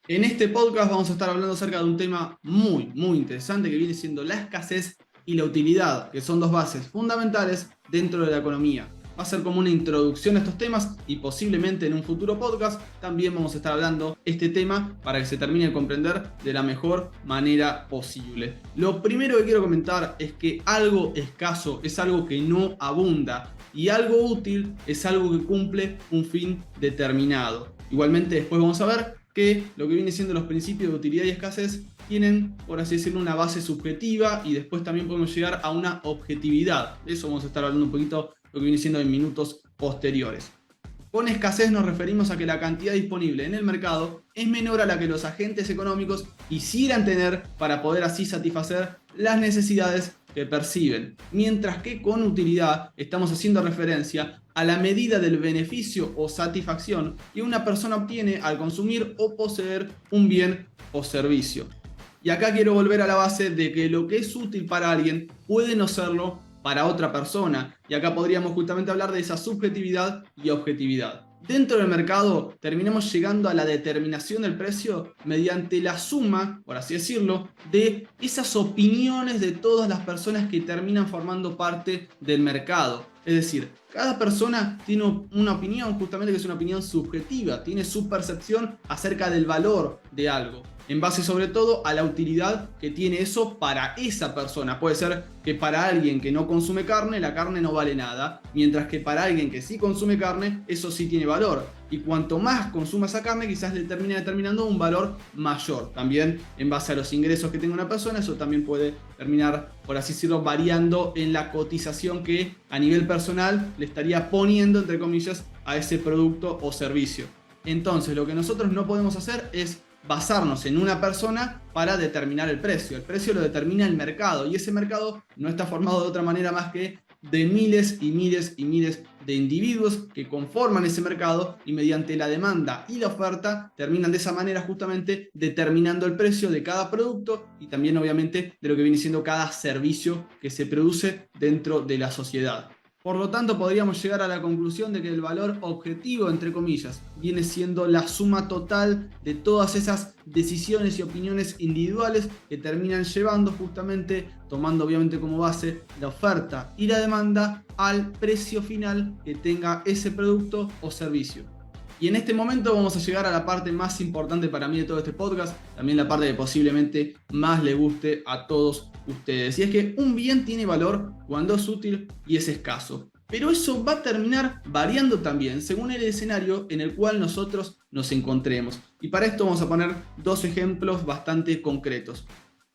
En este podcast vamos a estar hablando acerca de un tema muy interesante que viene siendo la escasez y la utilidad, que son dos bases fundamentales dentro de la economía. Va a ser como una introducción a estos temas y posiblemente en un futuro podcast también vamos a estar hablando este tema para que se termine de comprender de la mejor manera posible. Lo primero que quiero comentar es que algo escaso es algo que no abunda y algo útil es algo que cumple un fin determinado. Igualmente después vamos a ver que lo que viene siendo los principios de utilidad y escasez tienen, por así decirlo, una base subjetiva y después también podemos llegar a una objetividad. De eso vamos a estar hablando un poquito lo que viene siendo en minutos posteriores. Con escasez nos referimos a que la cantidad disponible en el mercado es menor a la que los agentes económicos quisieran tener para poder así satisfacer las necesidades que perciben. Mientras que con utilidad estamos haciendo referencia a la medida del beneficio o satisfacción que una persona obtiene al consumir o poseer un bien o servicio. Y acá quiero volver a la base de que lo que es útil para alguien puede no serlo para otra persona, y acá podríamos justamente hablar de esa subjetividad y objetividad. Dentro del mercado terminamos llegando a la determinación del precio mediante la suma, por así decirlo, de esas opiniones de todas las personas que terminan formando parte del mercado. Es decir, cada persona tiene una opinión, justamente que es una opinión subjetiva, tiene su percepción acerca del valor de algo, en base sobre todo a la utilidad que tiene eso para esa persona. Puede ser que para alguien que no consume carne, la carne no vale nada, mientras que para alguien que sí consume carne, eso sí tiene valor. Y cuanto más consuma esa carne, quizás le termine determinando un valor mayor. También en base a los ingresos que tenga una persona, eso también puede terminar, por así decirlo, variando en la cotización que a nivel personal le estaría poniendo, entre comillas, a ese producto o servicio. Entonces, lo que nosotros no podemos hacer es basarnos en una persona para determinar el precio. El precio lo determina el mercado, y ese mercado no está formado de otra manera más que de miles y miles y miles de individuos que conforman ese mercado, y mediante la demanda y la oferta terminan de esa manera justamente determinando el precio de cada producto y también obviamente de lo que viene siendo cada servicio que se produce dentro de la sociedad. Por lo tanto, podríamos llegar a la conclusión de que el valor objetivo, entre comillas, viene siendo la suma total de todas esas decisiones y opiniones individuales que terminan llevando justamente, tomando obviamente como base la oferta y la demanda, al precio final que tenga ese producto o servicio. Y en este momento vamos a llegar a la parte más importante para mí de todo este podcast, también la parte que posiblemente más le guste a todos ustedes. Y es que un bien tiene valor cuando es útil y es escaso. Pero eso va a terminar variando también según el escenario en el cual nosotros nos encontremos. Y para esto vamos a poner dos ejemplos bastante concretos.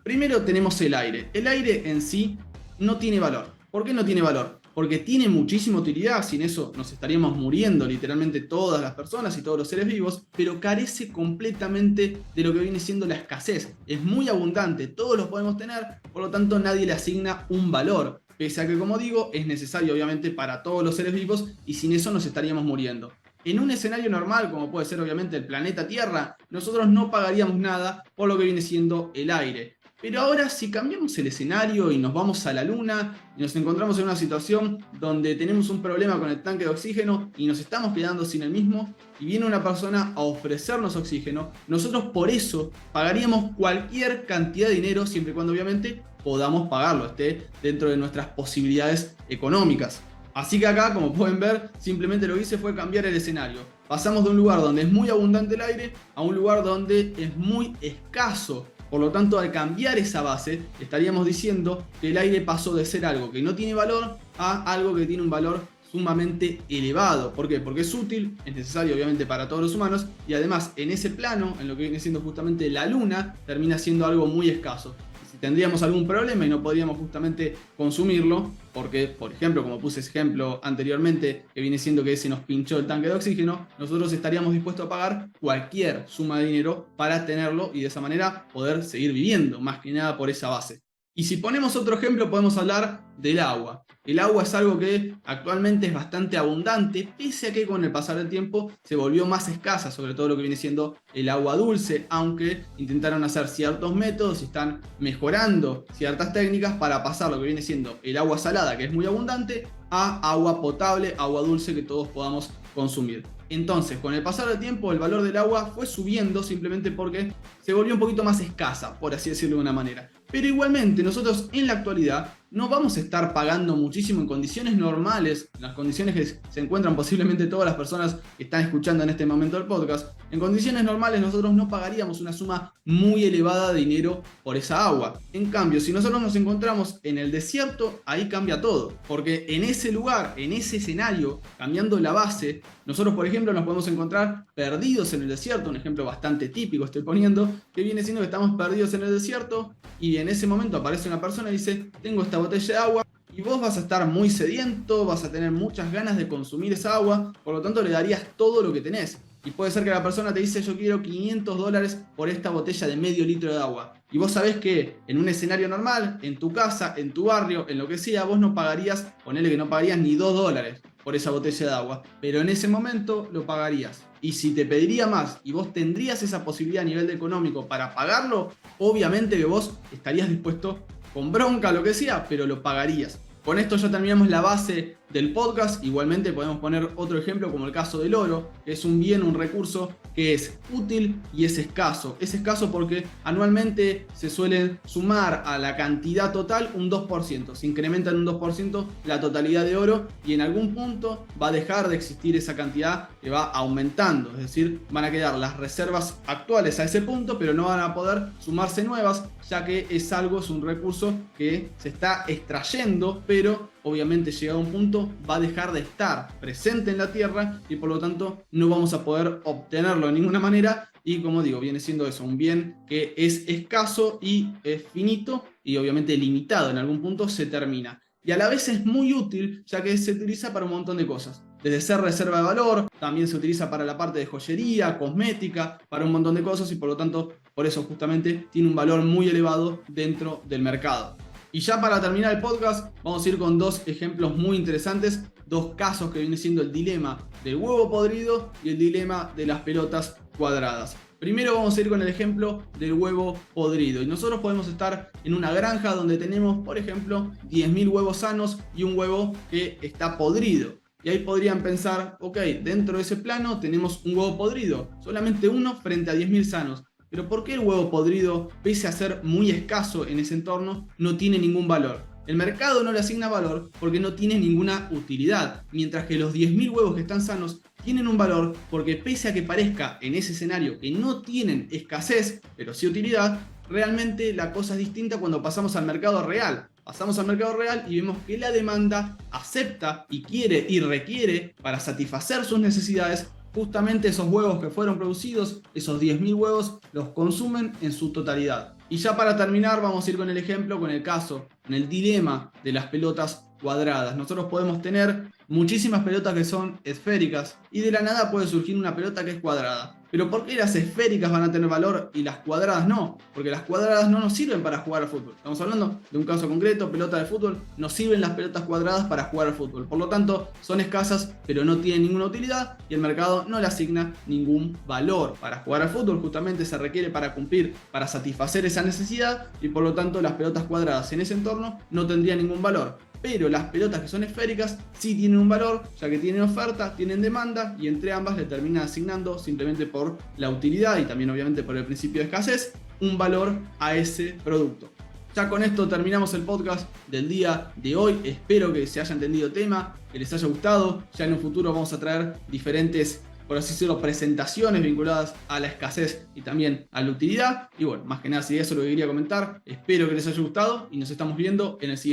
Primero tenemos el aire. El aire en sí no tiene valor. ¿Por qué no tiene valor? Porque tiene muchísima utilidad, sin eso nos estaríamos muriendo literalmente todas las personas y todos los seres vivos, pero carece completamente de lo que viene siendo la escasez. Es muy abundante, todos lo podemos tener, por lo tanto nadie le asigna un valor, pese a que, como digo, es necesario obviamente para todos los seres vivos y sin eso nos estaríamos muriendo. En un escenario normal, como puede ser obviamente el planeta Tierra, nosotros no pagaríamos nada por lo que viene siendo el aire. Pero ahora, si cambiamos el escenario y nos vamos a la Luna y nos encontramos en una situación donde tenemos un problema con el tanque de oxígeno y nos estamos quedando sin el mismo, y viene una persona a ofrecernos oxígeno, nosotros por eso pagaríamos cualquier cantidad de dinero, siempre y cuando obviamente podamos pagarlo, esté dentro de nuestras posibilidades económicas. Así que acá, como pueden ver, simplemente lo que hice fue cambiar el escenario. Pasamos de un lugar donde es muy abundante el aire a un lugar donde es muy escaso. Por lo tanto, al cambiar esa base, estaríamos diciendo que el aire pasó de ser algo que no tiene valor a algo que tiene un valor sumamente elevado. ¿Por qué? Porque es útil, es necesario obviamente para todos los humanos, y además en ese plano, en lo que viene siendo justamente la Luna, termina siendo algo muy escaso. Si tendríamos algún problema y no podríamos justamente consumirlo, porque, por ejemplo, como puse ese ejemplo anteriormente, que viene siendo que se nos pinchó el tanque de oxígeno, nosotros estaríamos dispuestos a pagar cualquier suma de dinero para tenerlo y de esa manera poder seguir viviendo, más que nada por esa base. Y si ponemos otro ejemplo, podemos hablar del agua. El agua es algo que actualmente es bastante abundante, pese a que con el pasar del tiempo se volvió más escasa, sobre todo lo que viene siendo el agua dulce, aunque intentaron hacer ciertos métodos y están mejorando ciertas técnicas para pasar lo que viene siendo el agua salada, que es muy abundante, a agua potable, agua dulce que todos podamos consumir. Entonces, con el pasar del tiempo, el valor del agua fue subiendo simplemente porque se volvió un poquito más escasa, por así decirlo de una manera. Pero igualmente, nosotros en la actualidad no vamos a estar pagando muchísimo en condiciones normales, en las condiciones que se encuentran posiblemente todas las personas que están escuchando en este momento el podcast. En condiciones normales nosotros no pagaríamos una suma muy elevada de dinero por esa agua. En cambio, si nosotros nos encontramos en el desierto, ahí cambia todo. Porque en ese lugar, en ese escenario, cambiando la base, nosotros, por ejemplo, nos podemos encontrar perdidos en el desierto. Un ejemplo bastante típico estoy poniendo, que viene siendo que estamos perdidos en el desierto y en ese momento aparece una persona y dice: tengo esta botella de agua. Y vos vas a estar muy sediento, vas a tener muchas ganas de consumir esa agua, por lo tanto le darías todo lo que tenés. Y puede ser que la persona te dice: yo quiero $500 por esta botella de medio litro de agua. Y vos sabés que en un escenario normal, en tu casa, en tu barrio, en lo que sea, vos no pagarías, ponele que no pagarías ni $2 por esa botella de agua. Pero en ese momento lo pagarías. Y si te pediría más y vos tendrías esa posibilidad a nivel económico para pagarlo, obviamente que vos estarías dispuesto, con bronca, lo que sea, pero lo pagarías. Con esto ya terminamos la base del podcast. Igualmente podemos poner otro ejemplo como el caso del oro, que es un bien, un recurso que es útil y es escaso. Es escaso porque anualmente se suele sumar a la cantidad total un 2%. Se incrementa en un 2% la totalidad de oro y en algún punto va a dejar de existir esa cantidad que va aumentando. Es decir, van a quedar las reservas actuales a ese punto, pero no van a poder sumarse nuevas, ya que es un recurso que se está extrayendo, pero obviamente llegado a un punto va a dejar de estar presente en la Tierra y por lo tanto no vamos a poder obtenerlo de ninguna manera. Y como digo, viene siendo eso, un bien que es escaso y es finito y obviamente limitado, en algún punto se termina. Y a la vez es muy útil, ya que se utiliza para un montón de cosas. Desde ser reserva de valor, también se utiliza para la parte de joyería, cosmética, para un montón de cosas y por lo tanto, por eso justamente tiene un valor muy elevado dentro del mercado. Y ya para terminar el podcast, vamos a ir con dos ejemplos muy interesantes, dos casos que viene siendo el dilema del huevo podrido y el dilema de las pelotas cuadradas. Primero vamos a ir con el ejemplo del huevo podrido. Y nosotros podemos estar en una granja donde tenemos, por ejemplo, 10.000 huevos sanos y un huevo que está podrido. Y ahí podrían pensar: ok, dentro de ese plano tenemos un huevo podrido, solamente uno frente a 10.000 sanos. Pero ¿por qué el huevo podrido, pese a ser muy escaso en ese entorno, no tiene ningún valor? El mercado no le asigna valor porque no tiene ninguna utilidad, mientras que los 10.000 huevos que están sanos tienen un valor porque, pese a que parezca en ese escenario que no tienen escasez, pero sí utilidad, realmente la cosa es distinta cuando pasamos al mercado real. Pasamos al mercado real y vemos que la demanda acepta y quiere y requiere, para satisfacer sus necesidades, justamente esos huevos que fueron producidos. Esos 10.000 huevos los consumen en su totalidad. Y ya para terminar vamos a ir con el ejemplo, con el caso, con el dilema de las pelotas cuadradas. Nosotros podemos tener muchísimas pelotas que son esféricas y de la nada puede surgir una pelota que es cuadrada. Pero ¿por qué las esféricas van a tener valor y las cuadradas no? Porque las cuadradas no nos sirven para jugar al fútbol. Estamos hablando de un caso concreto, pelota de fútbol. Nos sirven las pelotas cuadradas para jugar al fútbol. Por lo tanto, son escasas, pero no tienen ninguna utilidad y el mercado no le asigna ningún valor. Para jugar al fútbol justamente se requiere para cumplir, para satisfacer esa necesidad y por lo tanto las pelotas cuadradas en ese entorno no tendrían ningún valor. Pero las pelotas que son esféricas sí tienen un valor, ya que tienen oferta, tienen demanda y entre ambas le terminan asignando, simplemente por la utilidad y también obviamente por el principio de escasez, un valor a ese producto. Ya con esto terminamos el podcast del día de hoy. Espero que se haya entendido el tema, que les haya gustado. Ya en un futuro vamos a traer diferentes, por así decirlo, presentaciones vinculadas a la escasez y también a la utilidad. Y bueno, más que nada, si eso es lo que quería comentar, espero que les haya gustado y nos estamos viendo en el siguiente.